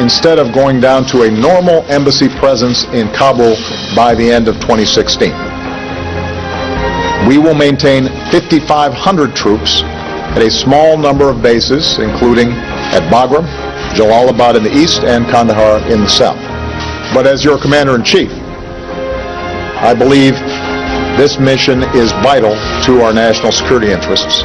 Instead of going down to a normal embassy presence in Kabul by the end of 2016. We will maintain 5,500 troops at a small number of bases, including at Bagram, Jalalabad in the east, and Kandahar in the south. But as your Commander-in-Chief, I believe this mission is vital to our national security interests.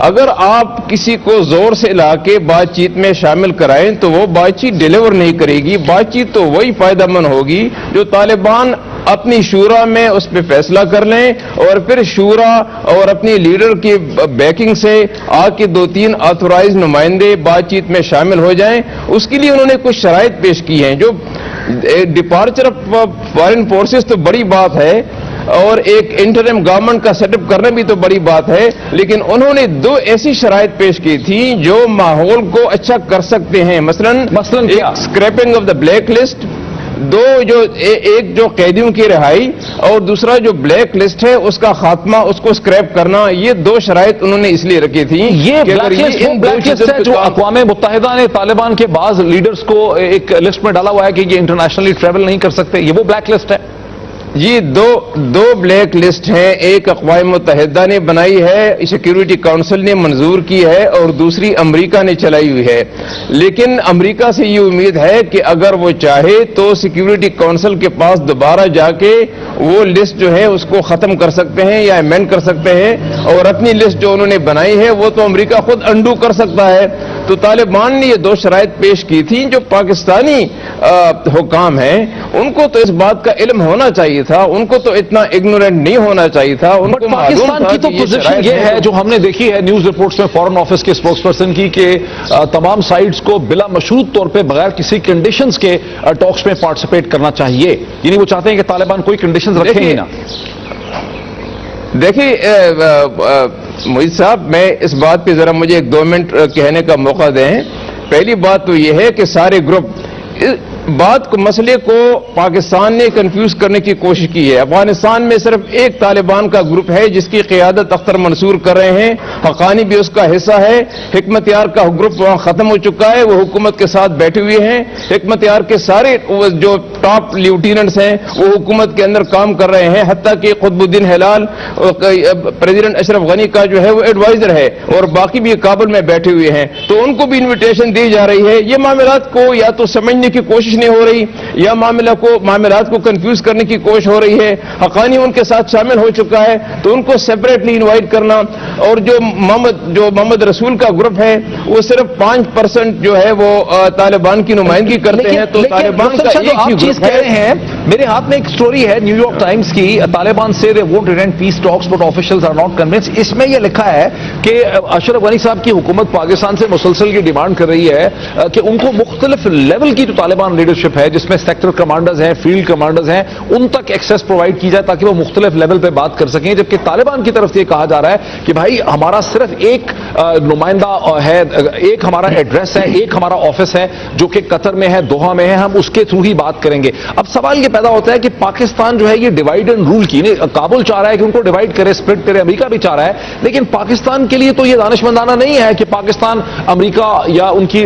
اگر آپ کسی کو زور سے لا کے بات چیت میں شامل کرائیں تو وہ بات چیت ڈیلیور نہیں کرے گی. بات چیت تو وہی فائدہ مند ہوگی جو طالبان اپنی شورا میں اس پہ فیصلہ کر لیں اور پھر شورا اور اپنی لیڈر کی بیکنگ سے آ کے 2-3 آتھورائز نمائندے بات چیت میں شامل ہو جائیں. اس کے لیے انہوں نے کچھ شرائط پیش کی ہیں. جو ڈپارچر آف فارن فورسز تو بڑی بات ہے اور ایک انٹرم گورنمنٹ کا سیٹ اپ کرنا بھی تو بڑی بات ہے, لیکن انہوں نے 2 ایسی شرائط پیش کی تھی جو ماحول کو اچھا کر سکتے ہیں. مثلا scraping of the black list, ایک جو قیدیوں کی رہائی اور دوسرا جو بلیک لسٹ ہے اس کا خاتمہ, اس کو اسکریپ کرنا. یہ 2 شرائط انہوں نے اس لیے رکھی تھی. یہ بلیک لسٹ ہے جو اقوام متحدہ نے طالبان کے بعض لیڈرز کو ایک لسٹ میں ڈالا ہوا ہے کہ یہ انٹرنیشنلی ٹریول نہیں کر سکتے, یہ وہ بلیک لسٹ ہے. یہ دو بلیک لسٹ ہیں. ایک اقوام متحدہ نے بنائی ہے, سیکیورٹی کونسل نے منظور کی ہے, اور دوسری امریکہ نے چلائی ہوئی ہے. لیکن امریکہ سے یہ امید ہے کہ اگر وہ چاہے تو سیکیورٹی کونسل کے پاس دوبارہ جا کے وہ لسٹ جو ہے اس کو ختم کر سکتے ہیں یا امینڈ کر سکتے ہیں, اور اپنی لسٹ جو انہوں نے بنائی ہے وہ تو امریکہ خود انڈو کر سکتا ہے. تو طالبان نے یہ 2 شرائط پیش کی تھی. جو پاکستانی حکام ہیں ان کو تو اس بات کا علم ہونا چاہیے تھا, ان کو تو اتنا اگنورنٹ نہیں ہونا چاہیے تھا. ان کو پاکستان کی تو پوزیشن یہ ہے جو ہم نے دیکھی ہے نیوز رپورٹس میں فورن آفس کے اسپوکس پرسن کی, کہ تمام سائڈز کو بلا مشروط طور پہ بغیر کسی کنڈیشنز کے ٹاکس میں پارٹیسپیٹ کرنا چاہیے. یعنی وہ چاہتے ہیں کہ طالبان کوئی کنڈیشنز رکھیں ہی نہ. دیکھیے معید صاحب, میں اس بات پہ ذرا مجھے 1-2 منٹ کہنے کا موقع دیں. پہلی بات تو یہ ہے کہ سارے گروپ مسئلے کو پاکستان نے کنفیوز کرنے کی کوشش کی ہے. افغانستان میں صرف ایک طالبان کا گروپ ہے جس کی قیادت اختر منصور کر رہے ہیں, حقانی بھی اس کا حصہ ہے. حکمت یار کا گروپ وہاں ختم ہو چکا ہے, وہ حکومت کے ساتھ بیٹھے ہوئے ہیں. حکمت یار کے سارے جو ٹاپ لیوٹیننٹس ہیں وہ حکومت کے اندر کام کر رہے ہیں, حتیٰ کہ قطب الدین ہلال پریزیڈنٹ اشرف غنی کا جو ہے وہ ایڈوائزر ہے, اور باقی بھی کابل میں بیٹھے ہوئے ہیں. تو ان کو بھی انویٹیشن دی جا رہی ہے. یہ معاملات کو یا تو سمجھنے کی کوشش نہیں ہو رہی یا معاملات کو کنفیوز کرنے کی کوشش ہو رہی ہے. حقانی ان کے ساتھ شامل ہو چکا ہے, تو ان کو سیپریٹلی انوائٹ کرنا. اور جو محمد رسول کا گروپ ہے وہ صرف 5% جو ہے وہ طالبان کی نمائندگی کرتے ہیں. تو طالبان کا ایک ہی گروپ ہے. میرے ہاتھ میں ایک سٹوری ہے نیو یارک ٹائمز کی, طالبان سے they won't end peace talks but officials are not convinced. اس میں یہ لکھا ہے کہ اشرف غنی صاحب کی حکومت پاکستان سے مسلسل یہ ڈیمانڈ کر رہی ہے کہ ان کو مختلف لیول کی جو طالبان لیڈرشپ ہے, جس میں سیکٹر کمانڈرز ہیں, فیلڈ کمانڈرز ہیں, ان تک ایکسیس پرووائڈ کی جائے تاکہ وہ مختلف لیول پہ بات کر سکیں. جبکہ طالبان کی طرف سے یہ کہا جا رہا ہے کہ بھائی ہمارا صرف ایک نمائندہ ہے, ایک ہمارا ایڈریس ہے, ایک ہمارا آفس ہے جو کہ قطر میں ہے, دوحہ میں ہے, ہم اس کے تھرو ہی بات کریں گے. اب سوال یہ پیدا ہوتا ہے کہ پاکستان جو ہے یہ ڈیوائڈ اینڈ رول کی, کابل چاہ رہا ہے کہ ان کو ڈیوائڈ کرے, سپلٹ کرے, امریکہ بھی چاہ رہا ہے, لیکن پاکستان کے لیے تو یہ دانشمندانہ نہیں ہے کہ پاکستان امریکہ یا ان کی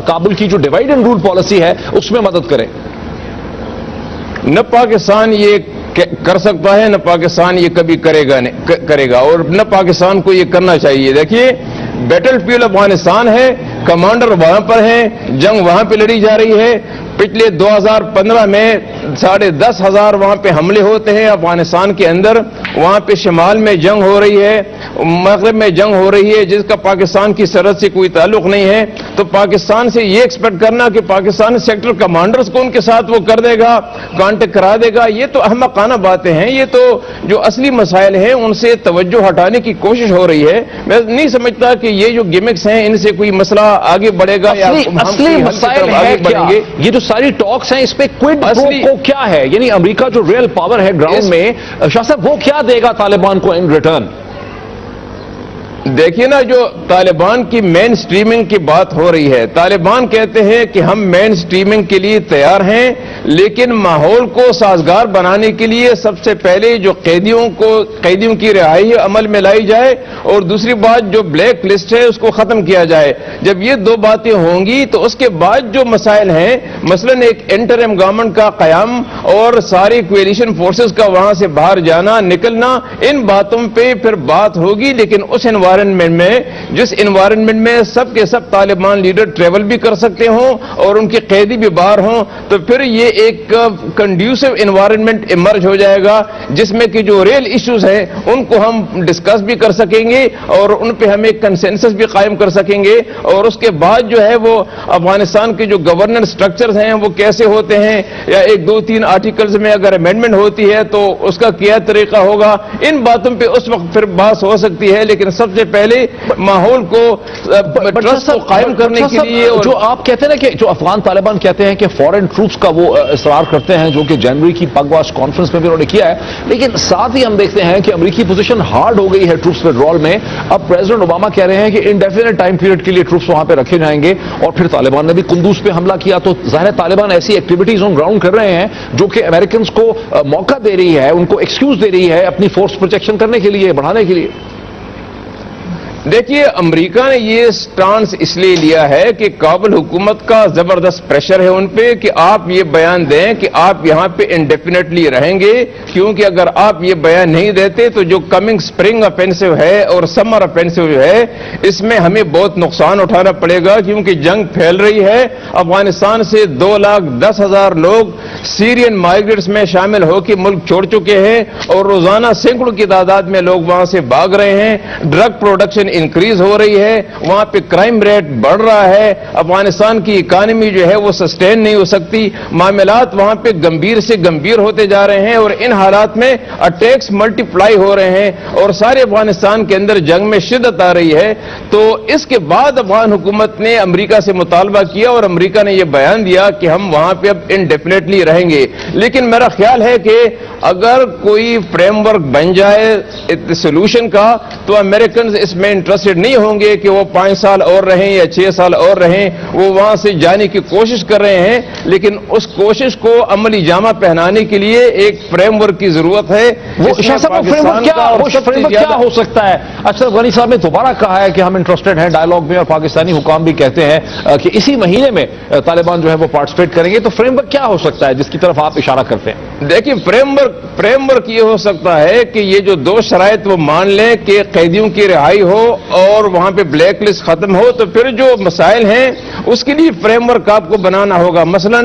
کابل کی جو ڈیوائڈ اینڈ رول پالیسی ہے اس میں مدد کرے. نہ پاکستان یہ کر سکتا ہے, نہ پاکستان یہ کبھی کرے گا, اور نہ پاکستان کو یہ کرنا چاہیے. دیکھیے بیٹل فیلڈ افغانستان ہے, کمانڈر وہاں پر ہیں, جنگ وہاں پہ لڑی جا رہی ہے. پچھلے 2015 میں 10,500 وہاں پہ حملے ہوتے ہیں افغانستان کے اندر. وہاں پہ شمال میں جنگ ہو رہی ہے, مغرب میں جنگ ہو رہی ہے, جس کا پاکستان کی سرحد سے کوئی تعلق نہیں ہے. تو پاکستان سے یہ ایکسپیکٹ کرنا کہ پاکستان سیکٹر کمانڈرز کو ان کے ساتھ وہ کر دے گا, کانٹیکٹ کرا دے گا, یہ تو احمقانہ باتیں ہیں. یہ تو جو اصلی مسائل ہیں ان سے توجہ ہٹانے کی کوشش ہو رہی ہے. میں نہیں سمجھتا کہ یہ جو گیمکس ہیں ان سے کوئی مسئلہ آگے بڑھے گا یا اصلی مسائل آگے بڑھیں گے. یہ جو ساری ٹاکس ہیں اس پہ کوئڈ پرو کو کیا ہے, یعنی امریکہ جو ریئل پاور ہے گراؤنڈ میں, شاہ صاحب وہ کیا دے گا طالبان کو ان ریٹرن؟ دیکھیے نا, جو طالبان کی مین سٹریمنگ کی بات ہو رہی ہے, طالبان کہتے ہیں کہ ہم مین سٹریمنگ کے لیے تیار ہیں, لیکن ماحول کو سازگار بنانے کے لیے سب سے پہلے جو قیدیوں کی رہائی عمل میں لائی جائے, اور دوسری بات جو بلیک لسٹ ہے اس کو ختم کیا جائے. جب یہ 2 باتیں ہوں گی تو اس کے بعد جو مسائل ہیں, مثلا ایک انٹرم گورنمنٹ کا قیام اور ساری کولیشن فورسز کا وہاں سے باہر جانا نکلنا, ان باتوں پہ پھر بات ہوگی. لیکن اس انوائرنمنٹ میں جس انوائرنمنٹ میں سب کے سب طالبان لیڈر ٹریول بھی کر سکتے ہوں اور ان کے قیدی بھی باہر ہوں, تو پھر یہ ایک کنڈیوسو انوائرنمنٹ ایمرج ہو جائے گا جس میں کہ جو ریئل ایشوز ہیں ان کو ہم ڈسکس بھی کر سکیں گے اور ان پہ ہم ایک کنسنسس بھی قائم کر سکیں گے. اور اس کے بعد جو ہے وہ افغانستان کے جو گورننس سٹرکچرز ہیں وہ کیسے ہوتے ہیں, یا 1, 2, 3 آرٹیکلز میں اگر امینڈمنٹ ہوتی ہے تو اس کا کیا طریقہ ہوگا, ان باتوں پہ اس وقت پھر بات ہو سکتی ہے. لیکن سب سے پہلے ماحول کو ٹرسٹ کو قائم کرنے کے لیے جو آپ کہتے ہیں نا کہ جو افغان طالبان کہتے ہیں کہ فورن ٹروپس کا وہ اصرار کرتے ہیں, جو کہ جنوری کی پگواش کانفرنس میں بھی انہوں نے کیا ہے, لیکن ساتھ ہی ہم دیکھتے ہیں کہ امریکی پوزیشن ہارڈ ہو گئی ہے ٹروپس وڈرال میں. اب پریزیڈنٹ اوباما کہہ رہے ہیں کہ انڈیفینٹ ٹائم پیریڈ کے لیے ٹروپس وہاں پہ رکھے جائیں گے. اور پھر طالبان نے بھی قندوز پہ حملہ کیا, تو ظاہر طالبان ایسی ایکٹیویٹیز آن گراؤنڈ کر رہے ہیں جو کہ امریکنز کو موقع دے رہی ہے, ان کو ایکسکیوز دے رہی ہے اپنی فورس پروجیکشن کرنے کے لیے, بڑھانے کے لیے. دیکھیے, امریکہ نے یہ سٹانس اس لیے لیا ہے کہ کابل حکومت کا زبردست پریشر ہے ان پہ کہ آپ یہ بیان دیں کہ آپ یہاں پہ انڈیفینیٹلی رہیں گے, کیونکہ اگر آپ یہ بیان نہیں دیتے تو جو کمنگ سپرنگ اپینسو ہے اور سمر اپینسو جو ہے اس میں ہمیں بہت نقصان اٹھانا پڑے گا, کیونکہ جنگ پھیل رہی ہے. افغانستان سے 2,10,000 لوگ سیرین مائیگریٹس میں شامل ہو کے ملک چھوڑ چکے ہیں اور روزانہ سینکڑوں کی تعداد میں لوگ وہاں سے بھاگ رہے ہیں. ڈرگ پروڈکشن انکریز ہو رہی ہے, وہاں پہ کرائم ریٹ بڑھ رہا ہے, افغانستان کی اکانومی جو ہے وہ سسٹین نہیں ہو سکتی, معاملات وہاں پہ گمبھیر سے گمبھیر ہوتے جا رہے ہیں اور ان حالات میں اٹیکس ملٹی پلائی ہو رہے ہیں اور سارے افغانستان کے اندر جنگ میں شدت آ رہی ہے. تو اس کے بعد افغان حکومت نے امریکہ سے مطالبہ کیا اور امریکہ نے یہ بیان دیا کہ ہم وہاں پہ اب انڈیفینیٹلی رہیں گے. لیکن میرا خیال ہے کہ اگر کوئی فریم ورک بن جائے سولوشن کا تو امریکنز اس میں انٹرسٹڈ نہیں ہوں گے کہ وہ 5 سال اور رہیں یا 6 سال اور رہیں. وہ وہاں سے جانے کی کوشش کر رہے ہیں, لیکن اس کوشش کو عملی جامہ پہنانے کے لیے ایک فریم ورک کی ضرورت ہے. وہ فریم ورک کیا ہو سکتا ہے؟ اشرف غنی صاحب نے دوبارہ کہا ہے کہ ہم انٹرسٹڈ ہیں ڈائیلاگ میں, اور پاکستانی حکام بھی کہتے ہیں کہ اسی مہینے میں طالبان جو ہے وہ پارٹیسپیٹ کریں گے. تو فریم ورک کیا ہو سکتا ہے جس کی طرف آپ اشارہ کرتے ہیں؟ دیکھیں, فریم ورک یہ ہو سکتا ہے کہ یہ جو 2 شرائط وہ مان لیں کہ قیدیوں کی رہائی ہو اور وہاں پہ بلیک لسٹ ختم ہو, تو پھر جو مسائل ہیں اس کے لیے فریم ورک آپ کو بنانا ہوگا. مثلا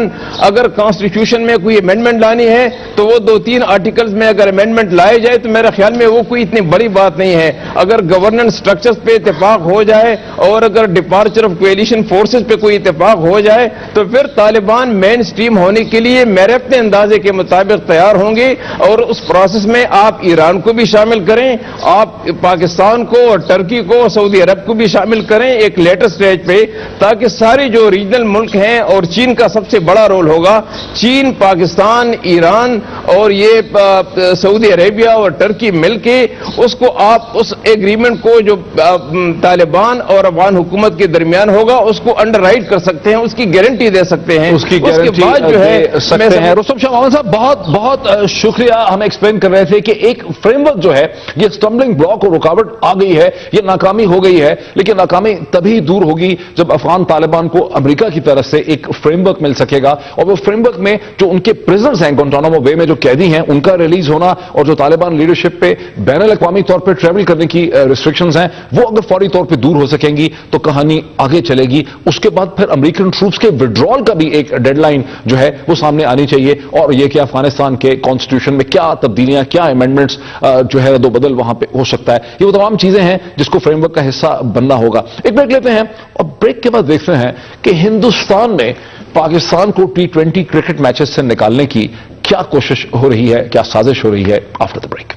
اگر کانسٹیٹیوشن میں کوئی امینڈمنٹ لانی ہے تو وہ 2-3 آرٹیکلز میں اگر امینڈمنٹ لائے جائے تو میرے خیال میں وہ کوئی اتنی بڑی بات نہیں ہے. اگر گورننس سٹرکچرز پہ اتفاق ہو جائے اور اگر ڈپارچر آف کولیشن فورسز پہ کوئی اتفاق ہو جائے تو پھر طالبان مین سٹریم ہونے کے لیے میرے اپنے اندازے کے مطابق تیار ہوں گے. اور اس پروسیس میں آپ ایران کو بھی شامل کریں, آپ پاکستان کو اور ٹرکی کو, سعودی عرب کو بھی شامل کریں ایک لیٹر سٹیج پہ, تاکہ سارے جو ریجنل ملک ہیں, اور چین کا سب سے بڑا رول ہوگا, چین, پاکستان, ایران اور یہ سعودی عربیہ اور ٹرکی مل کے اس کو آپ اس ایگریمنٹ کو جو طالبان اور افغان حکومت کے درمیان ہوگا اس کو انڈر رائٹ کر سکتے ہیں, اس کی گارنٹی دے سکتے ہیں. اس کی گارنٹی جو ہے سکتے ہیں. رستم شاہ محمد صاحب بہت بہت شکریہ. ہم ایکسپلین کر رہے تھے کہ ایک فریم ورک جو ہے یہ اسٹمبلنگ بلاک اور رکاوٹ آ گئی ہے, یہ ناکامی ہو گئی ہے, لیکن ناکامی تبھی دور ہوگی جب افغان طالبان کو امریکہ کی طرف سے ایک فریم ورک مل سکے گا. اور وہ فریم ورک میں جو ان کے پرزنرز ہیں گوانٹانامو بے میں جو قیدی ہیں ان کا ریلیز ہونا, اور جو طالبان لیڈرشپ پہ بین الاقوامی طور پہ ٹریول کرنے کی ریسٹرکشنز ہیں وہ اگر فوری طور پہ دور ہو سکیں گی تو کہانی آگے چلے گی. اس کے بعد پھر امریکن ٹروپس کے وڈرال کا بھی ایک ڈیڈ لائن جو ہے وہ سامنے آنی چاہیے, اور یہ کہ افغانستان کے کانسٹیٹیوشن میں کیا تبدیلیاں, کیا امینڈمنٹس جو ہے رد و بدل وہاں پہ ہو سکتا ہے. یہ وہ تمام چیزیں ہیں جس کو فریم ورک کا حصہ بننا ہوگا. ایک بریک لیتے ہیں اور بریک کے بعد دیکھتے ہیں کہ ہندوستان میں پاکستان کو T20 کرکٹ میچز سے نکالنے کی کیا کوشش ہو رہی ہے, کیا سازش ہو رہی ہے. After the break.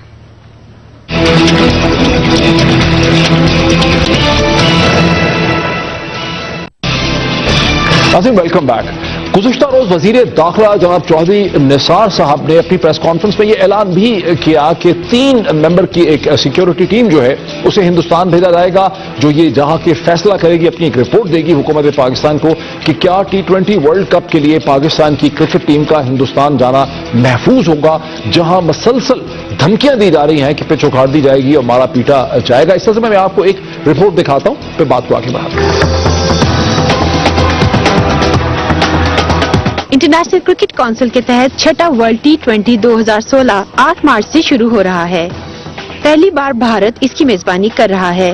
Welcome back. گزشتہ روز وزیر داخلہ جناب چودھری نثار صاحب نے اپنی پریس کانفرنس میں یہ اعلان بھی کیا کہ 3 ممبر کی ایک سیکیورٹی ٹیم جو ہے اسے ہندوستان بھیجا جائے گا, جو یہ جہاں کے فیصلہ کرے گی, اپنی ایک رپورٹ دے گی حکومت پاکستان کو کہ کیا T20 ورلڈ کپ کے لیے پاکستان کی کرکٹ ٹیم کا ہندوستان جانا محفوظ ہوگا, جہاں مسلسل دھمکیاں دی جا رہی ہیں کہ پچ اکھاڑ دی جائے گی اور مارا پیٹا جائے گا. اس سلسلے میں آپ کو ایک رپورٹ دکھاتا ہوں, پھر بات کو آگے بڑھاتے ہیں. انٹرنیشنل کرکٹ کونسل کے تحت چھٹا ورلڈ T20 2016 8 مارچ سے شروع ہو رہا ہے. پہلی بار بھارت اس کی میزبانی کر رہا ہے.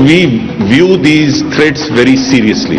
We view these threats very seriously.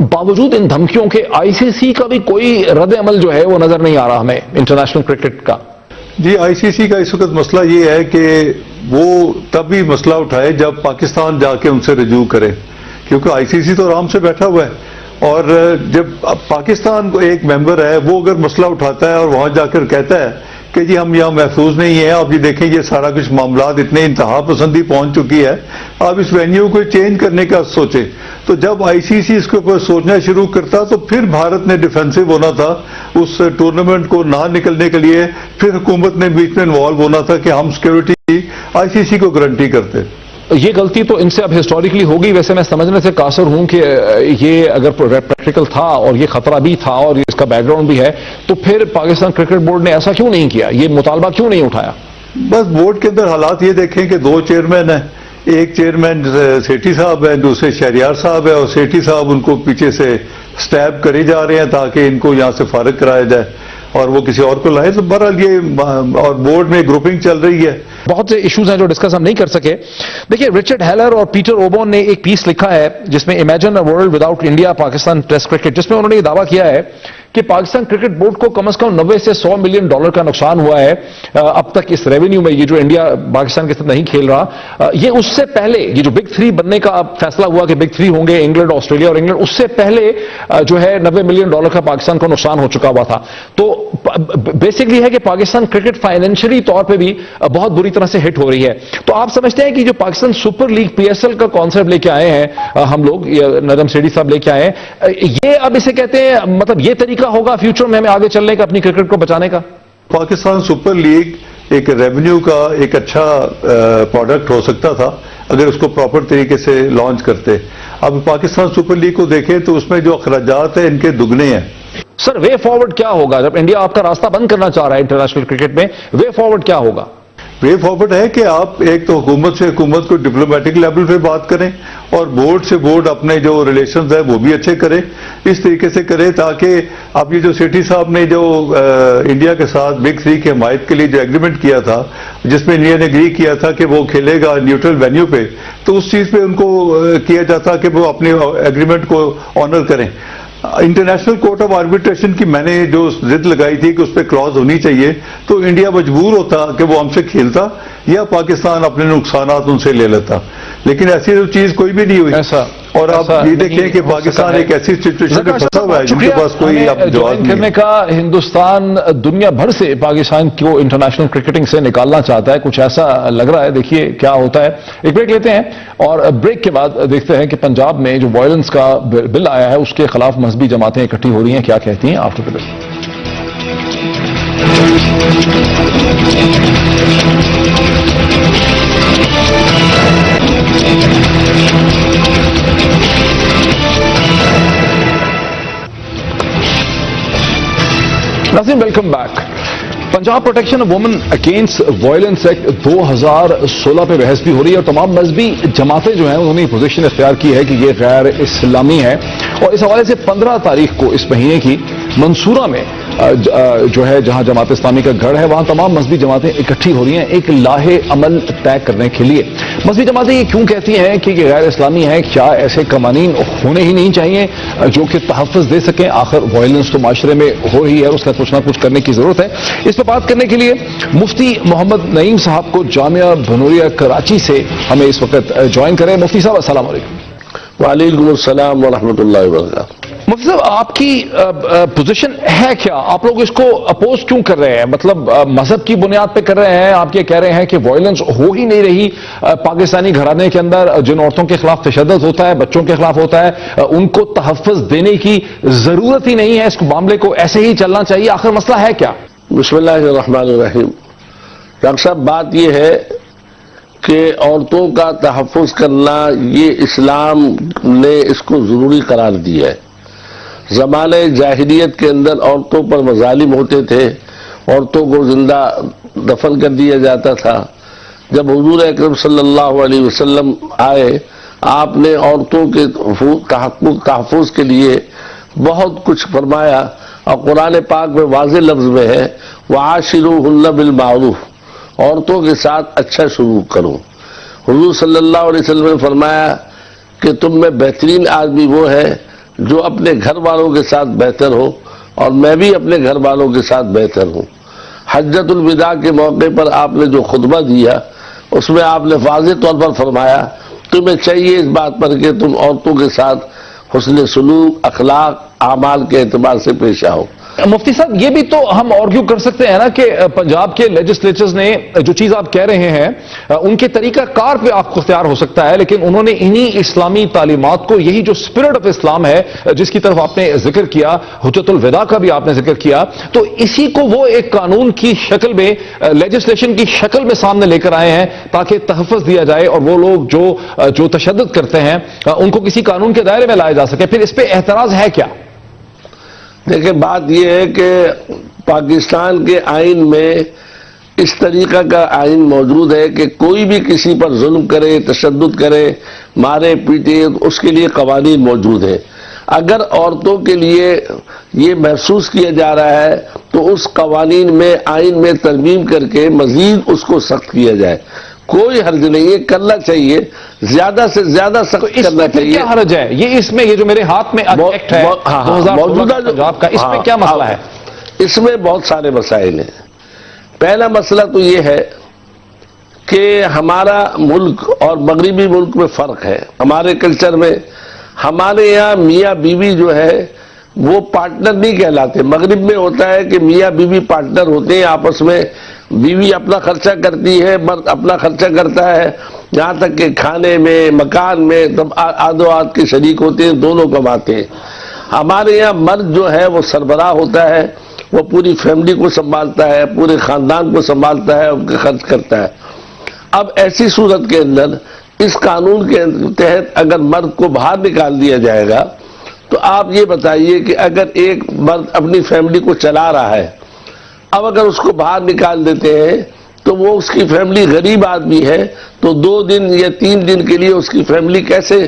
باوجود ان دھمکیوں کے آئی سی سی کا بھی کوئی رد عمل جو ہے وہ نظر نہیں آ رہا ہمیں انٹرنیشنل کرکٹ کا. جی آئی سی سی کا اس وقت مسئلہ یہ ہے کہ وہ تب بھی مسئلہ اٹھائے جب پاکستان جا کے ان سے رجوع کرے، کیونکہ آئی سی سی تو آرام سے بیٹھا ہوا ہے، اور جب پاکستان کو ایک ممبر ہے وہ اگر مسئلہ اٹھاتا ہے اور وہاں جا کر کہتا ہے کہ جی ہم یہاں محفوظ نہیں ہیں، آپ یہ دیکھیں یہ سارا کچھ معاملات اتنے انتہا پسندی پہنچ چکی ہے، آپ اس وینیو کو چینج کرنے کا سوچیں. تو جب آئی سی سی اس کے اوپر سوچنا شروع کرتا تو پھر بھارت نے ڈیفینسو ہونا تھا اس ٹورنامنٹ کو نہ نکلنے کے لیے، پھر حکومت نے بیچ میں انوالو ہونا تھا کہ ہم سیکورٹی آئی سی سی کو گارنٹی کرتے. یہ غلطی تو ان سے اب ہسٹوریکلی ہوگی. ویسے میں سمجھنے سے قاصر ہوں کہ یہ اگر پریکٹیکل تھا اور یہ خطرہ بھی تھا اور اس کا بیک گراؤنڈ بھی ہے تو پھر پاکستان کرکٹ بورڈ نے ایسا کیوں نہیں کیا، یہ مطالبہ کیوں نہیں اٹھایا؟ بس بورڈ کے اندر حالات یہ دیکھیں کہ دو چیئرمین ہیں، ایک چیئرمین سیٹھی صاحب ہے، دوسرے شہریار صاحب ہے، اور سیٹھی صاحب ان کو پیچھے سے سٹیب کرے جا رہے ہیں تاکہ ان کو یہاں سے فارغ کرایا جائے اور وہ کسی اور کو لائے. تو بہرحال یہ اور بورڈ میں گروپنگ چل رہی ہے. بہت سے ایشوز ہیں جو ڈسکس ہم نہیں کر سکے. دیکھیں رچرڈ ہیلر اور پیٹر اوبون نے ایک پیس لکھا ہے جس میں imagine a world without India Pakistan test cricket, جس میں انہوں نے یہ دعویٰ کیا ہے کہ پاکستان کرکٹ بورڈ کو کم از کم 90 سے 100 ملین ڈالر کا نقصان ہوا ہے اب تک اس ریونیو میں، یہ جو انڈیا پاکستان کے ساتھ نہیں کھیل رہا. یہ اس سے پہلے یہ جو بگ 3 بننے کا فیصلہ ہوا کہ بگ 3 ہوں گے انگلینڈ آسٹریلیا اور انگلینڈ، اس سے پہلے جو ہے 90 ملین ڈالر کا پاکستان کو نقصان ہو چکا ہوا تھا. تو بیسکلی ہے کہ پاکستان کرکٹ فائنینشلی طور پہ بھی بہت بری طرح سے ہٹ ہو رہی ہے. تو آپ سمجھتے ہیں کہ جو Pakistan super league P S L کا کانسیپٹ لے کے آئے ہیں ہم لوگ، ندم سیٹھی صاحب لے کے آئے ہیں، یہ اب اسے کہتے ہیں مطلب یہ طریقہ ہوگا فیوچر میں ہمیں آگے چلنے کا اپنی کرکٹ کو بچانے کا؟ پاکستان سپر لیگ ایک ریونیو کا ایک اچھا پروڈکٹ ہو سکتا تھا اگر اس کو پراپر طریقے سے لانچ کرتے. اب پاکستان سپر لیگ کو دیکھیں تو اس میں جو اخراجات ہیں ان کے دگنے ہیں. سر وے فارورڈ کیا ہوگا جب انڈیا آپ کا راستہ بند کرنا چاہ رہا ہے انٹرنیشنل کرکٹ میں؟ وے فارورڈ کیا ہوگا؟ وے فارورڈ ہے کہ آپ ایک تو حکومت سے حکومت کو ڈپلومیٹک لیول پہ بات کریں اور بورڈ سے بورڈ اپنے جو ریلیشنز ہیں وہ بھی اچھے کریں، اس طریقے سے کریں تاکہ آپ یہ جو سیٹھی صاحب نے جو انڈیا کے ساتھ بگ 3 کی حمایت کے لیے جو ایگریمنٹ کیا تھا جس میں انڈیا نے اگری کیا تھا کہ وہ کھیلے گا نیوٹرل وینیو پہ، تو اس چیز پہ ان کو کیا جاتا کہ وہ اپنے ایگریمنٹ کو آنر کریں. انٹرنیشنل کورٹ آف آربیٹریشن کی میں نے جو ضد لگائی تھی کہ اس پہ کلاز ہونی چاہیے، تو انڈیا مجبور ہوتا کہ وہ ہم سے کھیلتا یا پاکستان اپنے نقصانات ان سے لے لیتا، لیکن ایسی چیز کوئی بھی نہیں ہوئی. اور آپ یہ دیکھیں کہ پاکستان ایک ایسی سچویشن میں پھنسا ہوا ہے جن کے پاس کوئی اب جواب نہیں کرنے کا. ہندوستان دنیا بھر سے پاکستان کو انٹرنیشنل کرکٹنگ سے نکالنا چاہتا ہے، کچھ ایسا لگ رہا ہے. دیکھیے کیا ہوتا ہے. ایک بریک لیتے ہیں اور بریک کے بعد دیکھتے ہیں کہ پنجاب میں جو وائلنس کا بل آیا ہے اس کے خلاف مذہبی جماعتیں اکٹھی ہو رہی ہیں، کیا کہتی ہیں آفٹر دا بریک. ناظرین welcome back. Punjab protection of women against violence act 2016 پہ بحث بھی ہو رہی ہے اور تمام مذہبی جماعتیں جو ہیں انہوں نے پوزیشن اختیار کی ہے کہ یہ غیر اسلامی ہے. اور اس حوالے سے 15 تاریخ کو اس مہینے کی منصورہ میں جو ہے جہاں جماعت اسلامی کا گڑھ ہے وہاں تمام مذہبی جماعتیں اکٹھی ہو رہی ہیں ایک لاہے عمل طے کرنے کے لیے. مذہبی جماعتیں یہ کیوں کہتی ہیں کہ یہ غیر اسلامی ہے؟ کیا ایسے قوانین ہونے ہی نہیں چاہیے جو کہ تحفظ دے سکیں؟ آخر وائلنس تو معاشرے میں ہو رہی ہے اور اس کا کچھ نہ کچھ کرنے کی ضرورت ہے. اس پہ بات کرنے کے لیے مفتی محمد نعیم صاحب کو جامعہ بنوریا کراچی سے ہمیں اس وقت جوائن کریں. مفتی صاحب السلام علیکم. وعلیکم السلام ورحمۃ اللہ وبرکاتہ. مفتی صاحب آپ کی پوزیشن ہے کیا؟ آپ لوگ اس کو اپوز کیوں کر رہے ہیں؟ مطلب مذہب کی بنیاد پہ کر رہے ہیں؟ آپ یہ کہہ رہے ہیں کہ وائلنس ہو ہی نہیں رہی پاکستانی گھرانے کے اندر، جن عورتوں کے خلاف تشدد ہوتا ہے، بچوں کے خلاف ہوتا ہے، ان کو تحفظ دینے کی ضرورت ہی نہیں ہے، اس معاملے کو ایسے ہی چلنا چاہیے. آخر مسئلہ ہے کیا؟ بسم اللہ الرحمن الرحیم. ڈاکٹر صاحب بات یہ ہے کہ عورتوں کا تحفظ کرنا یہ اسلام نے اس کو ضروری قرار دیا ہے. زمانے جاہلیت کے اندر عورتوں پر مظالم ہوتے تھے، عورتوں کو زندہ دفن کر دیا جاتا تھا. جب حضور اکرم صلی اللہ علیہ وسلم آئے آپ نے عورتوں کے تحفظ کے لیے بہت کچھ فرمایا اور قرآن پاک میں واضح لفظ میں ہے وَعَاشِرُوهُنَّ بِالْمَعْرُوفِ، عورتوں کے ساتھ اچھا سلوک کرو. حضور صلی اللہ علیہ وسلم نے فرمایا کہ تم میں بہترین آدمی وہ ہے جو اپنے گھر والوں کے ساتھ بہتر ہو، اور میں بھی اپنے گھر والوں کے ساتھ بہتر ہوں۔ حجۃ الوداع کے موقع پر آپ نے جو خطبہ دیا اس میں آپ نے واضح طور پر فرمایا تمہیں چاہیے اس بات پر کہ تم عورتوں کے ساتھ حسن سلوک، اخلاق، اعمال کے اعتبار سے پیش آؤ۔ مفتی صاحب یہ بھی تو ہم آرگیو کر سکتے ہیں نا کہ پنجاب کے لیجسلیچرز نے جو چیز آپ کہہ رہے ہیں ان کے طریقہ کار پہ آپ کو اختیار ہو سکتا ہے، لیکن انہوں نے انہی اسلامی تعلیمات کو، یہی جو اسپرٹ آف اسلام ہے جس کی طرف آپ نے ذکر کیا، حجۃ الوداع کا بھی آپ نے ذکر کیا، تو اسی کو وہ ایک قانون کی شکل میں، لیجسلیشن کی شکل میں سامنے لے کر آئے ہیں تاکہ تحفظ دیا جائے اور وہ لوگ جو تشدد کرتے ہیں ان کو کسی قانون کے دائرے میں لایا جا سکے۔ پھر اس پہ اعتراض ہے کیا؟ دیکھیں بات یہ ہے کہ پاکستان کے آئین میں اس طریقہ کا آئین موجود ہے کہ کوئی بھی کسی پر ظلم کرے، تشدد کرے، مارے پیٹے، اس کے لیے قوانین موجود ہیں۔ اگر عورتوں کے لیے یہ محسوس کیا جا رہا ہے تو اس قوانین میں، آئین میں ترمیم کر کے مزید اس کو سخت کیا جائے، کوئی حرج نہیں ہے، کرنا چاہیے، زیادہ سے زیادہ سخت کرنا چاہیے۔ کیا حرج ہے؟ یہ اس میں یہ جو میرے ہاتھ میں ایکٹ ہے موجودہ پنجاب کا، اس میں کیا مسئلہ ہے؟ اس میں بہت سارے مسائل ہیں۔ پہلا مسئلہ تو یہ ہے کہ ہمارا ملک اور مغربی ملک میں فرق ہے۔ ہمارے کلچر میں، ہمارے یہاں میاں بیوی جو ہے وہ پارٹنر نہیں کہلاتے۔ مغرب میں ہوتا ہے کہ میاں بیوی پارٹنر ہوتے ہیں آپس میں، بیوی اپنا خرچہ کرتی ہے، مرد اپنا خرچہ کرتا ہے، یہاں تک کہ کھانے میں، مکان میں تب آد و آد کے شریک ہوتے ہیں، دونوں کماتے ہیں۔ ہمارے یہاں مرد جو ہے وہ سربراہ ہوتا ہے، وہ پوری فیملی کو سنبھالتا ہے، پورے خاندان کو سنبھالتا ہے، ان کا خرچ کرتا ہے۔ اب ایسی صورت کے اندر اس قانون کے تحت اگر مرد کو باہر نکال دیا جائے گا تو آپ یہ بتائیے کہ اگر ایک مرد اپنی فیملی کو چلا رہا ہے، اب اگر اس کو باہر نکال دیتے ہیں تو وہ اس کی فیملی غریب آدمی ہے تو 2 دن یا 3 دن کے لیے اس کی فیملی کیسے،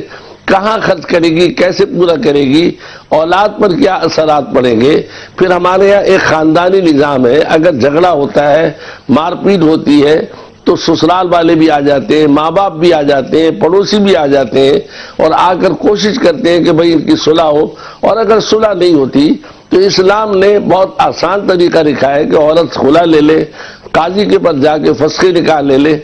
کہاں خرچ کرے گی، کیسے پورا کرے گی، اولاد پر کیا اثرات پڑیں گے؟ پھر ہمارے یہاں ایک خاندانی نظام ہے، اگر جھگڑا ہوتا ہے، مار پیٹ ہوتی ہے تو سسرال والے بھی آ جاتے ہیں، ماں باپ بھی آ جاتے ہیں، پڑوسی بھی آ جاتے ہیں اور آ کر کوشش کرتے ہیں کہ بھئی ان کی صلح ہو، اور اگر صلح نہیں ہوتی تو اسلام نے بہت آسان طریقہ رکھا ہے کہ عورت خلا لے لے، قاضی کے پاس جا کے فسخ نکاح لے لے۔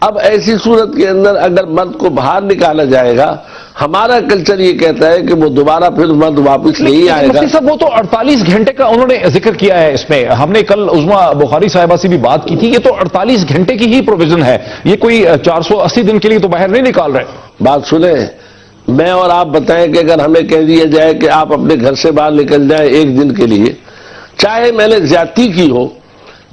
اب ایسی صورت کے اندر اگر مرد کو باہر نکالا جائے گا، ہمارا کلچر یہ کہتا ہے کہ وہ دوبارہ پھر مرد واپس نہیں آئے گا۔ مفتی صاحب وہ تو 48 گھنٹے کا انہوں نے ذکر کیا ہے اس میں، ہم نے کل عظمیٰ بخاری صاحبہ سے بھی بات کی تھی، یہ تو 48 گھنٹے کی ہی پروویژن ہے، یہ کوئی 480 دن کے لیے تو باہر نہیں نکال رہے۔ بات سنیں، میں اور آپ بتائیں کہ اگر ہمیں کہہ دیا جائے کہ آپ اپنے گھر سے باہر نکل جائیں 1 دن کے لیے، چاہے میں نے زیادتی کی ہو،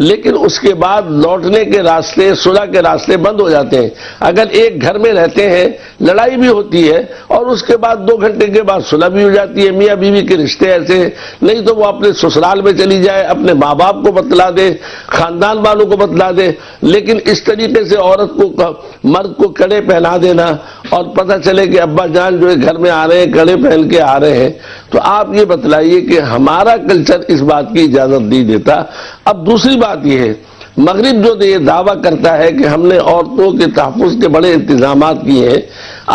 لیکن اس کے بعد لوٹنے کے راستے، صلح کے راستے بند ہو جاتے ہیں۔ اگر ایک گھر میں رہتے ہیں، لڑائی بھی ہوتی ہے اور اس کے بعد 2 گھنٹے کے بعد صلح بھی ہو جاتی ہے، میاں بیوی کے رشتے ایسے ہیں، نہیں تو وہ اپنے سسرال میں چلی جائے، اپنے ماں باپ کو بتلا دے، خاندان والوں کو بتلا دے۔ لیکن اس طریقے سے عورت کو، مرد کو کڑے پہنا دینا اور پتہ چلے کہ ابا جان جو ہے گھر میں آ رہے ہیں، کڑے پہن کے آ رہے ہیں، تو آپ یہ بتلائیے کہ ہمارا کلچر اس بات کی اجازت نہیں دیتا۔ اب دوسری بات یہ ہے، مغرب جو یہ دعویٰ کرتا ہے کہ ہم نے عورتوں کے تحفظ کے بڑے انتظامات کیے ہیں،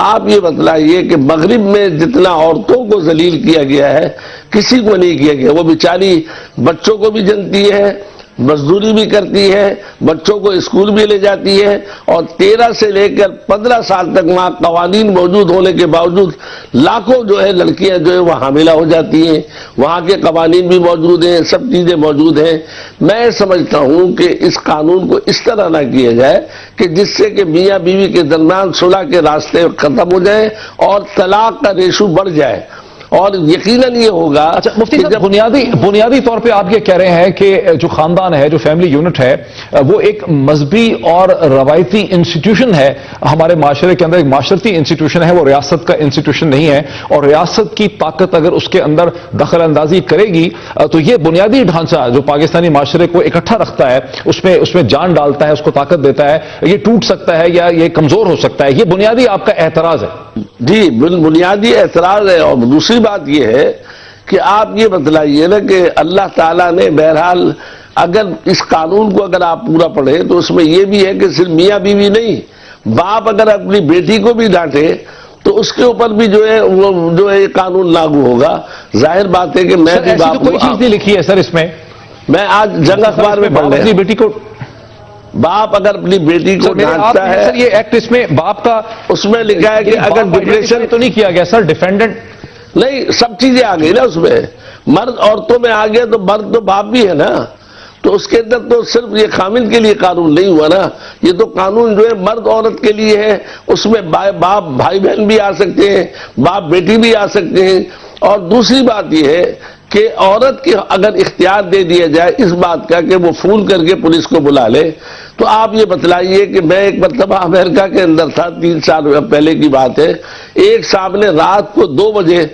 آپ یہ بتلائیے کہ مغرب میں جتنا عورتوں کو ذلیل کیا گیا ہے کسی کو نہیں کیا گیا۔ وہ بیچاری بچوں کو بھی جنتی ہے، مزدوری بھی کرتی ہے، بچوں کو اسکول بھی لے جاتی ہے، اور 13 سے لے کر 15 سال تک وہاں قوانین موجود ہونے کے باوجود لاکھوں جو ہے لڑکیاں جو ہے وہ حاملہ ہو جاتی ہیں، وہاں کے قوانین بھی موجود ہیں، سب چیزیں موجود ہیں۔ میں سمجھتا ہوں کہ اس قانون کو اس طرح نہ کیا جائے کہ جس سے کہ میاں بیوی کے درمیان صلح کے راستے ختم ہو جائیں اور طلاق کا ریشو بڑھ جائے، اور یقیناً یہ ہوگا۔ اچھا مفتی صاحب، بنیادی طور پہ آپ یہ کہہ رہے ہیں کہ جو خاندان ہے، جو فیملی یونٹ ہے، وہ ایک مذہبی اور روایتی انسٹیٹیوشن ہے ہمارے معاشرے کے اندر، ایک معاشرتی انسٹیٹیوشن ہے، وہ ریاست کا انسٹیٹیوشن نہیں ہے، اور ریاست کی طاقت اگر اس کے اندر دخل اندازی کرے گی تو یہ بنیادی ڈھانچہ جو پاکستانی معاشرے کو اکٹھا رکھتا ہے، اس میں جان ڈالتا ہے، اس کو طاقت دیتا ہے، یہ ٹوٹ سکتا ہے یا یہ کمزور ہو سکتا ہے، یہ بنیادی آپ کا اعتراض ہے؟ جی بنیادی اعتراض ہے۔ اور دوسری بات یہ ہے کہ آپ یہ بتلائیے نا کہ اللہ تعالیٰ نے بہرحال اگر اس قانون کو اگر آپ پورا پڑھیں تو اس میں یہ بھی ہے کہ صرف میاں بیوی نہیں، باپ اگر اپنی بیٹی کو بھی ڈانٹے تو اس کے اوپر بھی جو ہے وہ جو ہے یہ قانون لاگو ہوگا. ظاہر بات ہے کہ میں بھی ایسی تو کوئی چیز نہیں لکھی ہے سر اس میں. میں آج جنگ اخبار میں پڑھ اپنی رہا بیٹی کو ہوں. باپ اگر اپنی بیٹی کو ڈانٹتا ہے, سر یہ ایکٹ اس میں باپ کا اس میں لکھا ہے کہ اگر ڈپریشن تو نہیں کیا گیا سر, ڈیفینڈنٹ نہیں, سب چیزیں آ گئی نا اس میں. مرد عورتوں میں آ گیا تو مرد تو باپ بھی ہے نا, تو اس کے اندر تو صرف یہ خامن کے لیے قانون نہیں ہوا نا, یہ تو قانون جو ہے مرد عورت کے لیے ہے. اس میں باپ بھائی بہن بھی آ سکتے ہیں, باپ بیٹی بھی آ سکتے ہیں. اور دوسری بات یہ ہے کہ عورت کے اگر اختیار دے دیا جائے اس بات کا کہ وہ فون کر کے پولیس کو بلا لے, تو آپ یہ بتلائیے کہ میں ایک مرتبہ امریکہ کے اندر تھا, 3 سال پہلے کی بات ہے. ایک صاحب نے رات کو 2 بجے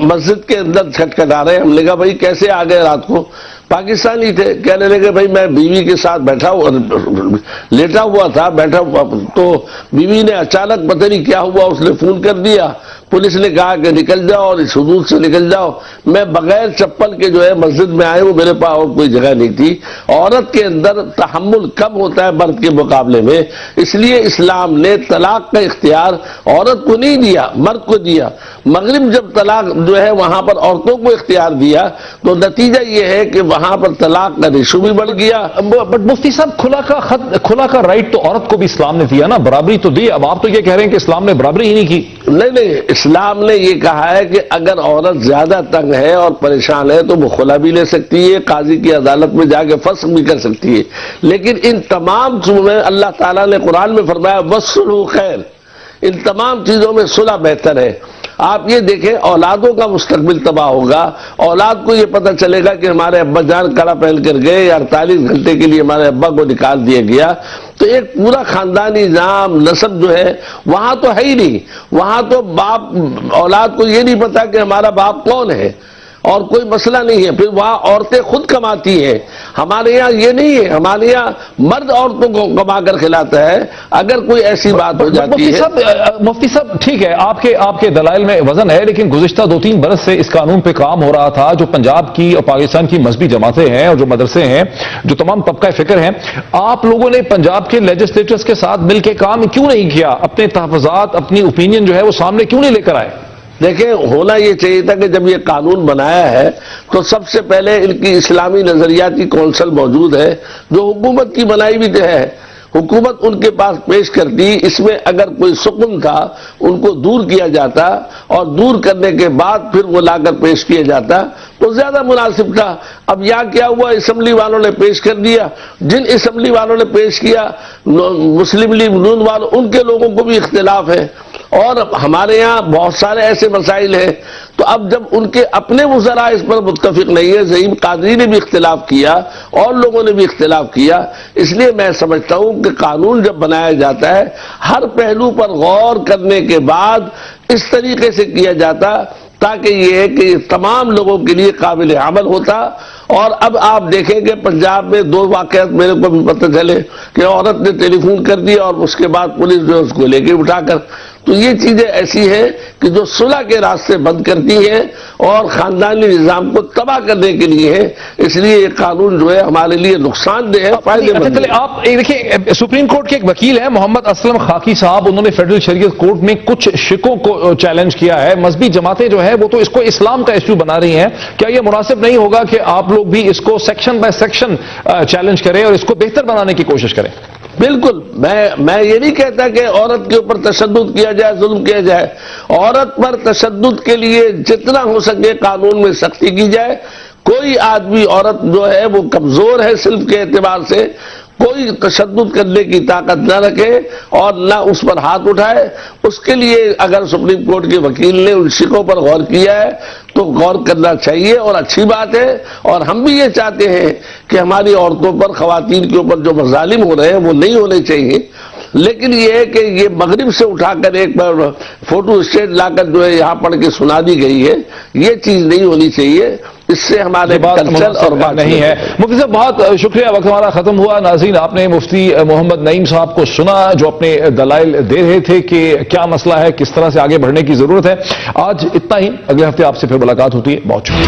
مسجد کے اندر کھٹکھٹا رہے ہیں. ہم نے کہا بھائی کیسے آ گئے رات کو؟ پاکستانی تھے. کہنے لگے بھائی میں بیوی کے ساتھ بیٹھا ہوا لیٹا ہوا تھا, بیٹھا ہوا, تو بیوی نے اچانک پتہ نہیں کیا ہوا اس نے فون کر دیا. پولیس نے کہا کہ نکل جاؤ اور اس حدود سے نکل جاؤ. میں بغیر چپل کے جو ہے مسجد میں آئے, وہ میرے پاس اور کوئی جگہ نہیں تھی. عورت کے اندر تحمل کم ہوتا ہے مرد کے مقابلے میں, اس لیے اسلام نے طلاق کا اختیار عورت کو نہیں دیا, مرد کو دیا. مغرب جب طلاق جو ہے وہاں پر عورتوں کو اختیار دیا تو نتیجہ یہ ہے کہ وہاں پر طلاق کا ریشو بھی بڑھ گیا. بٹ مفتی صاحب کھلا کا رائٹ تو عورت کو بھی اسلام نے دیا نا, برابری تو دی. اب آپ تو یہ کہہ رہے ہیں کہ اسلام نے برابری ہی نہیں کی. نہیں, اسلام نے یہ کہا ہے کہ اگر عورت زیادہ تنگ ہے اور پریشان ہے تو وہ خلا بھی لے سکتی ہے, قاضی کی عدالت میں جا کے فسخ بھی کر سکتی ہے. لیکن ان تمام چیزوں میں اللہ تعالیٰ نے قرآن میں فرمایا وَالصُّلْحُ خیر, ان تمام چیزوں میں صلح بہتر ہے. آپ یہ دیکھیں اولادوں کا مستقبل تباہ ہوگا. اولاد کو یہ پتہ چلے گا کہ ہمارے ابا جان کڑا پہن کر گئے یا 48 گھنٹے کے لیے ہمارے ابا کو نکال دیا گیا, تو ایک پورا خاندانی نظام نسب جو ہے وہاں تو ہے ہی نہیں. وہاں تو باپ اولاد کو یہ نہیں پتا کہ ہمارا باپ کون ہے, اور کوئی مسئلہ نہیں ہے. پھر وہاں عورتیں خود کماتی ہیں. ہمارے یہاں یہ نہیں ہے, ہمارے یہاں مرد عورتوں کو کما کر کھلاتا ہے. اگر کوئی ایسی بات ہو جاتی ہے. مفتی صاحب ٹھیک ہے, آپ کے دلائل میں وزن ہے, لیکن گزشتہ 2-3 برس سے اس قانون پہ کام ہو رہا تھا. جو پنجاب کی اور پاکستان کی مذہبی جماعتیں ہیں اور جو مدرسے ہیں, جو تمام طبقہ فکر ہیں, آپ لوگوں نے پنجاب کے لیجسلیٹرز کے ساتھ مل کے کام کیوں نہیں کیا؟ اپنے تحفظات, اپنی اوپینین جو ہے وہ سامنے کیوں نہیں لے کر آئے؟ دیکھیں, ہونا یہ چاہیے تھا کہ جب یہ قانون بنایا ہے تو سب سے پہلے ان کی اسلامی نظریاتی کونسل موجود ہے جو حکومت کی بنائی بھی ہے. حکومت ان کے پاس پیش کرتی, اس میں اگر کوئی سکون تھا ان کو دور کیا جاتا, اور دور کرنے کے بعد پھر وہ لا کر پیش کیا جاتا تو زیادہ مناسب تھا. اب یہاں کیا ہوا, اسمبلی والوں نے پیش کر دیا. جن اسمبلی والوں نے پیش کیا, مسلم لیگ نون والوں, ان کے لوگوں کو بھی اختلاف ہے, اور ہمارے یہاں بہت سارے ایسے مسائل ہیں. تو اب جب ان کے اپنے وزراء اس پر متفق نہیں ہے, زعیم قادری نے بھی اختلاف کیا اور لوگوں نے بھی اختلاف کیا, اس لیے میں سمجھتا ہوں کہ قانون جب بنایا جاتا ہے ہر پہلو پر غور کرنے کے بعد اس طریقے سے کیا جاتا تاکہ یہ ہے کہ یہ تمام لوگوں کے لیے قابل عمل ہوتا. اور اب آپ دیکھیں کہ پنجاب میں 2 واقعات میرے کو بھی پتہ چلے کہ عورت نے ٹیلی فون کر دیا اور اس کے بعد پولیس جو اس کو لے کے اٹھا کر. تو یہ چیزیں ایسی ہیں کہ جو صلح کے راستے بند کرتی ہیں اور خاندانی نظام کو تباہ کرنے کے لیے ہے. اس لیے یہ قانون جو ہے ہمارے لیے نقصان دہ ہے, فائدے مند ہے. آپ دیکھیں, سپریم کورٹ کے ایک وکیل ہیں محمد اسلم خاکی صاحب, انہوں نے فیڈرل شریعت کورٹ میں کچھ شکوں کو چیلنج کیا ہے. مذہبی جماعتیں جو ہیں وہ تو اس کو اسلام کا ایشو بنا رہی ہیں. کیا یہ مناسب نہیں ہوگا کہ آپ لوگ بھی اس کو سیکشن بائی سیکشن چیلنج کریں اور اس کو بہتر بنانے کی کوشش کریں؟ بالکل, میں یہ نہیں کہتا کہ عورت کے اوپر تشدد کیا جائے, ظلم کیا جائے. عورت پر تشدد کے لیے جتنا ہو سکے قانون میں سختی کی جائے. کوئی آدمی, عورت جو ہے وہ کمزور ہے صرف کے اعتبار سے, کوئی تشدد کرنے کی طاقت نہ رکھے اور نہ اس پر ہاتھ اٹھائے. اس کے لیے اگر سپریم کورٹ کے وکیل نے ان شکوں پر غور کیا ہے تو غور کرنا چاہیے, اور اچھی بات ہے. اور ہم بھی یہ چاہتے ہیں کہ ہماری عورتوں پر, خواتین کے اوپر جو مظالم ہو رہے ہیں وہ نہیں ہونے چاہیے. لیکن یہ ہے کہ یہ مغرب سے اٹھا کر ایک بار فوٹو اسٹیٹ لا کر جو ہے یہاں پڑھ کے سنا دی گئی ہے, یہ چیز نہیں ہونی چاہیے. اس سے ہمارے کلچر اور بات نہیں ہے. مفتی صاحب بہت شکریہ, وقت ہمارا ختم ہوا. ناظرین, آپ نے مفتی محمد نعیم صاحب کو سنا جو اپنے دلائل دے رہے تھے کہ کیا مسئلہ ہے, کس طرح سے آگے بڑھنے کی ضرورت ہے. آج اتنا ہی, اگلے ہفتے آپ سے پھر ملاقات ہوتی ہے. بہت شکریہ.